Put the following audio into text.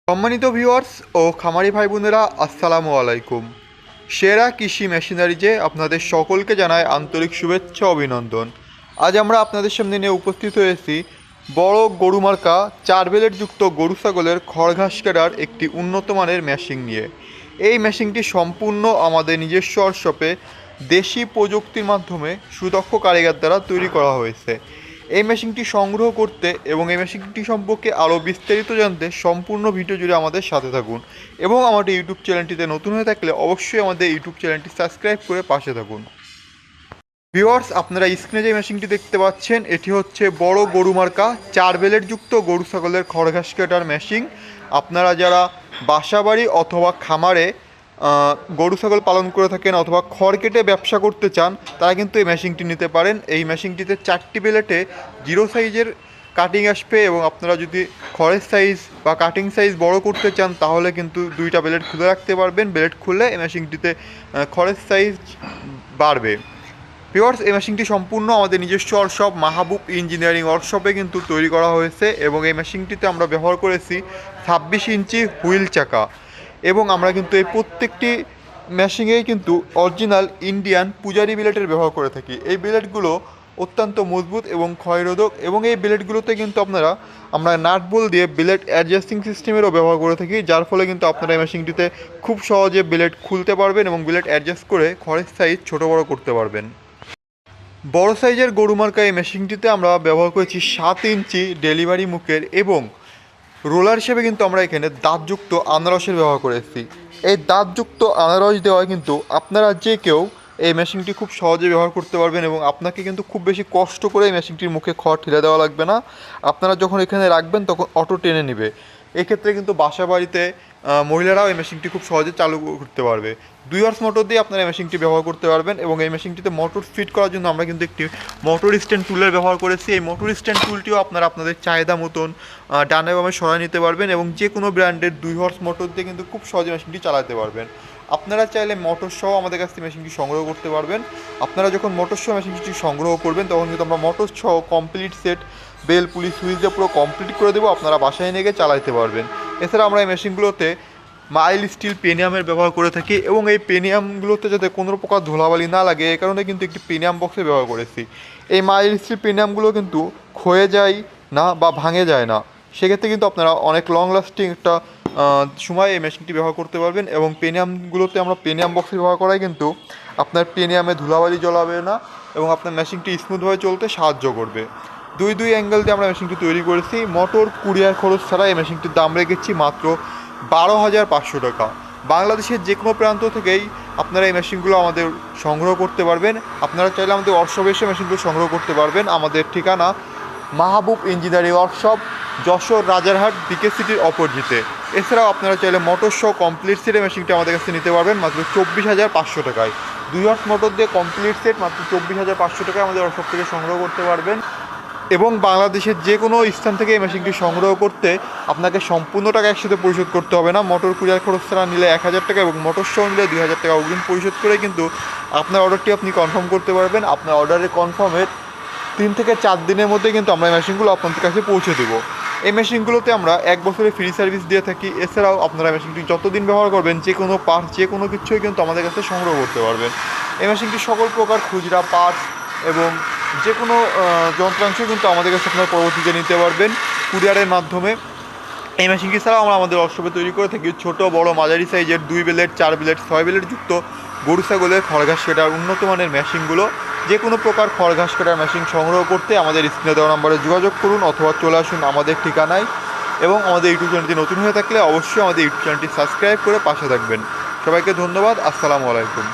সম্মানিত ভিউয়ার্স ও খামারি ভাই বোনেরা, আসসালামু আলাইকুম। সেরা কৃষি মেশিনারিজে আপনাদের সকলকে জানাই আন্তরিক শুভেচ্ছা অভিনন্দন। আজ আমরা আপনাদের সামনে নিয়ে উপস্থিত হয়েছি বড় গরু মার্কা 4 ব্লেড যুক্ত গরু ছাগলের খড় ঘাস কাটার একটি উন্নত মানের মেশিন নিয়ে। এই মেশিনটি সম্পূর্ণ আমাদের নিজস্ব ওয়ার্কশপে দেশি প্রযুক্তির মাধ্যমে সুদক্ষ কারিগর দ্বারা তৈরি করা হয়েছে। এই মেশিনটি সংগ্রহ করতে এবং এই মেশিনটি সম্পর্কে আরও বিস্তারিত জানতে সম্পূর্ণ ভিডিও জুড়ে আমাদের সাথে থাকুন এবং আমাদের ইউটিউব চ্যানেলটিতে নতুন হয়ে থাকলে অবশ্যই আমাদের ইউটিউব চ্যানেলটি সাবস্ক্রাইব করে পাশে থাকুন। ভিউয়ার্স, আপনারা স্ক্রিনে যে মেশিনটি দেখতে পাচ্ছেন এটি হচ্ছে বড় গরু মার্কা 4 ব্লেড যুক্ত গরু ছাগলের খড় ঘাস কাটার মেশিন। আপনারা যারা বাসাবাড়ি অথবা খামারে গরু ছাগল পালন করে থাকেন অথবা খড় কেটে ব্যবসা করতে চান তারা কিন্তু এই মেশিনটি নিতে পারেন। এই মেশিনটিতে 4টি ব্লেডে 0 সাইজের কাটিং আসবে এবং আপনারা যদি খড়ের সাইজ বা কাটিং সাইজ বড় করতে চান তাহলে কিন্তু 2টা ব্লেড খুলে রাখতে পারবেন। ব্লেড খুললে এই মেশিনটিতে খড়ের সাইজ বাড়বে। ভিউয়ার্স, এই মেশিনটি সম্পূর্ণ আমাদের নিজস্ব ওয়ার্কশপ মাহবুব ইঞ্জিনিয়ারিং ওয়ার্কশপে কিন্তু তৈরি করা হয়েছে এবং এই মেশিনটিতে আমরা ব্যবহার করেছি 26 ইঞ্চি হুইল চাকা এবং আমরা কিন্তু এই প্রত্যেকটি মেশিনেই কিন্তু অরিজিনাল ইন্ডিয়ান পূজারি ব্লেডের ব্যবহার করে থাকি। এই ব্লেডগুলো অত্যন্ত মজবুত এবং ক্ষয়রোধক এবং এই ব্লেডগুলোতে কিন্তু আমরা নাট বল দিয়ে ব্লেড অ্যাডজাস্টিং সিস্টেমেরও ব্যবহার করে থাকি, যার ফলে কিন্তু আপনারা এই মেশিনটিতে খুব সহজে ব্লেড খুলতে পারবেন এবং ব্লেড অ্যাডজাস্ট করে খড়ের সাইজ ছোটো বড়ো করতে পারবেন। বড় সাইজের গরু মার্কা এই মেশিনটিতে আমরা ব্যবহার করেছি 7 ইঞ্চি ডেলিভারি মুখের এবং রোলার হিসেবে কিন্তু আমরা এখানে দাঁতযুক্ত আনারসের ব্যবহার করেছি। এই দাঁতযুক্ত আনারস দেওয়া কিন্তু আপনারা যে কেউ এই মেশিনটি খুব সহজে ব্যবহার করতে পারবেন এবং আপনাকে কিন্তু খুব বেশি কষ্ট করে এই মেশিনটির মুখে খড় ঠেলে দেওয়া লাগবে না। আপনারা যখন এখানে রাখবেন তখন অটো টেনে নেবে। এক্ষেত্রে কিন্তু বাসা বাড়িতে মহিলারাও এই মেশিনটি খুব সহজে চালু করতে পারবে। 2 হর্স মোটর দিয়ে আপনারা এই মেশিনটি ব্যবহার করতে পারবেন এবং এই মেশিনটিতে মোটর ফিট করার জন্য আমরা কিন্তু একটি মোটর স্ট্যান্ড টুলের ব্যবহার করেছি। এই মোটর স্ট্যান্ড টুলটিও আপনারা আপনাদের চাহিদা মতন ডানে বামে সরাই নিতে পারবেন এবং যে কোনো ব্র্যান্ডের 2 হর্স মোটর দিয়ে কিন্তু খুব সহজে মেশিনটি চালাতে পারবেন। আপনারা চাইলে মোটর সহ আমাদের কাছ থেকে মেশিনটি সংগ্রহ করতে পারবেন। আপনারা যখন মোটর সহ মেশিনটি সংগ্রহ করবেন তখন কিন্তু আমরা মোটর সহ কমপ্লিট সেট বেল পুলি সুইচ দিয়ে পুরো কমপ্লিট করে দেবো, আপনারা বাসায় নিয়ে গিয়ে চালাতে পারবেন। এছাড়া আমরা এই মেশিনগুলোতে মাইল স্টিল পেনিয়ামের ব্যবহার করে থাকি এবং এই পেনিয়ামগুলোতে যাতে কোনো প্রকার ধুলাবালি না লাগে এই কারণে কিন্তু একটি পেনিয়াম বক্সে ব্যবহার করেছি। এই মাইল স্টিল পেনিয়ামগুলো কিন্তু ক্ষয়ে যায় না বা ভাঙে যায় না, সেক্ষেত্রে কিন্তু আপনারা অনেক লং লাস্টিং একটা সময় এই মেশিনটি ব্যবহার করতে পারবেন এবং পেনিয়ামগুলোতে আমরা পেনিয়াম বক্সে ব্যবহার করাই কিন্তু আপনার পেনিয়ামে ধুলাবালি জ্বলাবে না এবং আপনার মেশিনটি স্মুথভাবে চলতে সাহায্য করবে। দুই অ্যাঙ্গেল দিয়ে আমরা মেশিনটি তৈরি করেছি। মোটর কুরিয়ার খরচ ছাড়া এই মেশিনটির দাম রেখেছি মাত্র 12,500 টাকা। বাংলাদেশের যে কোনো প্রান্ত থেকেই আপনারা এই মেশিনগুলো আমাদের সংগ্রহ করতে পারবেন। আপনারা চাইলে আমাদের ওয়ার্কশপে এসে মেশিনগুলো সংগ্রহ করতে পারবেন। আমাদের ঠিকানা মাহবুব ইঞ্জিনিয়ারিং ওয়ার্কশপ, যশোর রাজারহাট বিকে সিটির অপোজিটে। এছাড়াও আপনারা চাইলে মোটর সহ কমপ্লিট সেটের মেশিনটি আমাদের কাছে নিতে পারবেন মাত্র 24,500 টাকায়। 2 হর্স মোটর দিয়ে কমপ্লিট সেট মাত্র 24,500 টাকায় আমাদের ওয়ার্কশপ থেকে সংগ্রহ করতে পারবেন এবং বাংলাদেশের যে কোনো স্থান থেকে এই মেশিনটি সংগ্রহ করতে আপনাকে সম্পূর্ণ টাকা একসাথে পরিশোধ করতে হবে না। মোটর কুরিয়ার খরচ ছাড়া নিলে 1,000 টাকা এবং মোটর সহ নিলে 2,000 টাকা অগ্রিম পরিশোধ করে কিন্তু আপনার অর্ডারটি আপনি কনফার্ম করতে পারবেন। আপনার অর্ডারের কনফার্মের 3 থেকে 4 দিনের মধ্যে কিন্তু আমরা এই মেশিনগুলো আপনাদের কাছে পৌঁছে দেবো। এই মেশিনগুলোতে আমরা 1 বছরের ফ্রি সার্ভিস দিয়ে থাকি। এছাড়াও আপনারা মেশিনটি যতদিন ব্যবহার করবেন যে কোনো পার্টস যে কোনো কিছুই কিন্তু আমাদের কাছে সংগ্রহ করতে পারবেন। এই মেশিনটি সকল প্রকার খুচরা পার্টস এবং যে কোনো যন্ত্রাংশ কিন্তু আমাদের কাছে আপনারা পরবর্তীতে নিতে পারবেন কুরিয়ারের মাধ্যমে। এই মেশিনটি ছাড়াও আমরা আমাদের ওয়ার্কশপে তৈরি করে থাকি ছোটো বড় মাঝারি সাইজের 2 ব্লেড 4 ব্লেড 6 ব্লেড যুক্ত গরু ছাগলের খড় ঘাস কাটার উন্নত মানের মেশিনগুলো। যে কোনো প্রকার খড় ঘাস কাটার মেশিন সংগ্রহ করতে আমাদের স্ক্রিনে দেওয়া নম্বরে যোগাযোগ করুন অথবা চলে আসুন আমাদের ঠিকানায় এবং আমাদের ইউটিউব চ্যানেলটি নতুন হয়ে থাকলে অবশ্যই আমাদের ইউটিউব চ্যানেলটি সাবস্ক্রাইব করে পাশে থাকবেন। সবাইকে ধন্যবাদ। আসসালামু আলাইকুম।